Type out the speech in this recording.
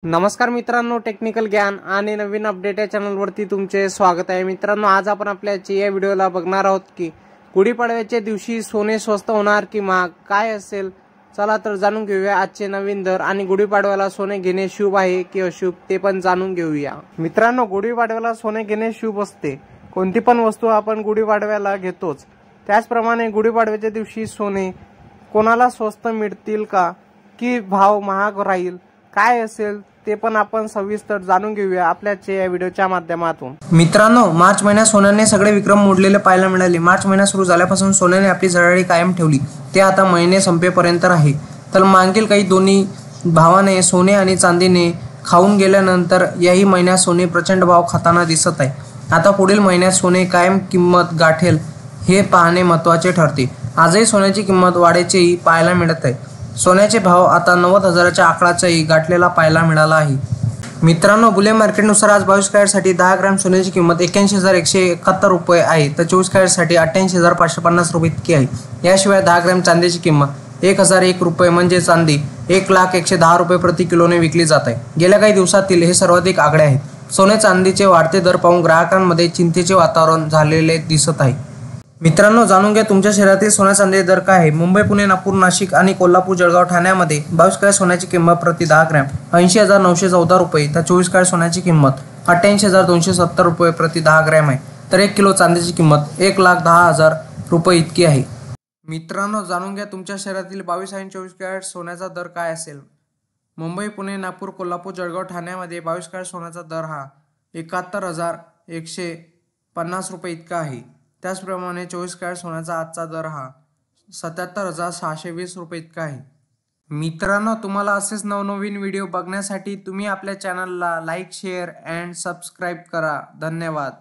नमस्कार मित्रांनो, टेक्निकल ज्ञान आणि नवीन अपडेट या चॅनलवरती तुमचे स्वागत आहे। मित्रांनो, आज आपण आपल्या या व्हिडिओला बघणार आहोत की गुढीपाडव्याच्या दिवशी सोने स्वस्त होणार की महाग, काय असेल। चला तर जाणून घेऊया आजचे नवीन दर आणि गुढीपाडव्याला सोने घेणे शुभ आहे की अशुभ ते पण जाणून घेऊया। मित्रांनो, गुढीपाडव्याला सोने घेणे शुभ असते। कोणती पण वस्तू आपण गुढीपाडव्याला घेतोच, त्याचप्रमाणे गुढीपाडव्याच्या दिवशी सोने कोणाला स्वस्त मिळतील का की भाव महाग राहील, काय असेल ते पण आपण सविस्तर जाणून घेऊया आपल्याच्या या व्हिडिओच्या माध्यमातून। मित्रांनो, मार्च महिन्यात सोन्याने सगळे विक्रम मोडलेले पाहायला मिळाले। मार्च महिना सुरू झाल्यापासून सोन्याने आपली चढाई कायम ठेवली, ते आता महिने संपेपर्यंत आहे। तर मागील काही दोन्ही भावाने सोने आणि चांदीने खाऊन गेल्यानंतर याही महिन्यात सोने प्रचंड भाव खाताना दिसत आहे। आता पुढील महिन्यात सोने कायम किंमत गाठेल हे पाहणे महत्त्वाचे ठरते। आजही सोन्याची किंमत वाढीचेही पाहायला मिळत आहे। सोन्याचे भाव आता 90,000च्या आकडाचाही गाठलेला पाहायला मिळाला आहे। मित्रांनो, बुलियन मार्केटनुसार आज 22 कॅरेटसाठी 10 ग्रॅम सोन्याची किंमत 81,171 रुपये आहे, तर 24 कॅरेटसाठी 88,550 रुपये इतकी आहे। याशिवाय 10 ग्रॅम चांदीची किंमत 1,001 रुपये म्हणजे चांदी 1,01,10 रुपये प्रति किलोने विकली जात आहे। गेल्या काही दिवसातील हे सर्वाधिक आकडे आहेत। सोने चांदीचे वाढते दर पाहून ग्राहकांमध्ये चिंतेचे वातावरण झालेले दिसत आहे। मित्रांनो, जाणून घ्या तुमच्या शहरातील सोन्या चांदी दर काय आहे। मुंबई, पुणे, नागपूर, नाशिक आणि कोल्हापूर, जळगाव, ठाण्यामध्ये 22 कॅरेट सोन्याची किंमत प्रति 10 ग्रॅम 80,914 रुपये, तर 24 कॅरेट सोन्याची किंमत 88,270 रुपये प्रति 10 ग्रॅम आहे। तर 1 किलो चांदीची किंमत 1,10,000 रुपये इतकी आहे। मित्रांनो, जाणून घ्या तुमच्या शहरातील 22 आणि 24 कॅरेट सोन्याचा दर काय असेल। मुंबई, पुणे, नागपूर, कोल्हापूर, जळगाव, ठाण्यामध्ये 22 कॅरेट सोन्याचा दर हा 71,150 रुपये इतका आहे। त्याचप्रमाणे 24 कॅरेट सोन्याचा आजचा दर हा 77,620 रुपये इतका आहे। मित्रांनो, तुम्हाला असेच नवनवीन व्हिडिओ बघण्यासाठी तुम्ही आपल्या चॅनलला लाईक, शेअर अँड सबस्क्राईब करा। धन्यवाद।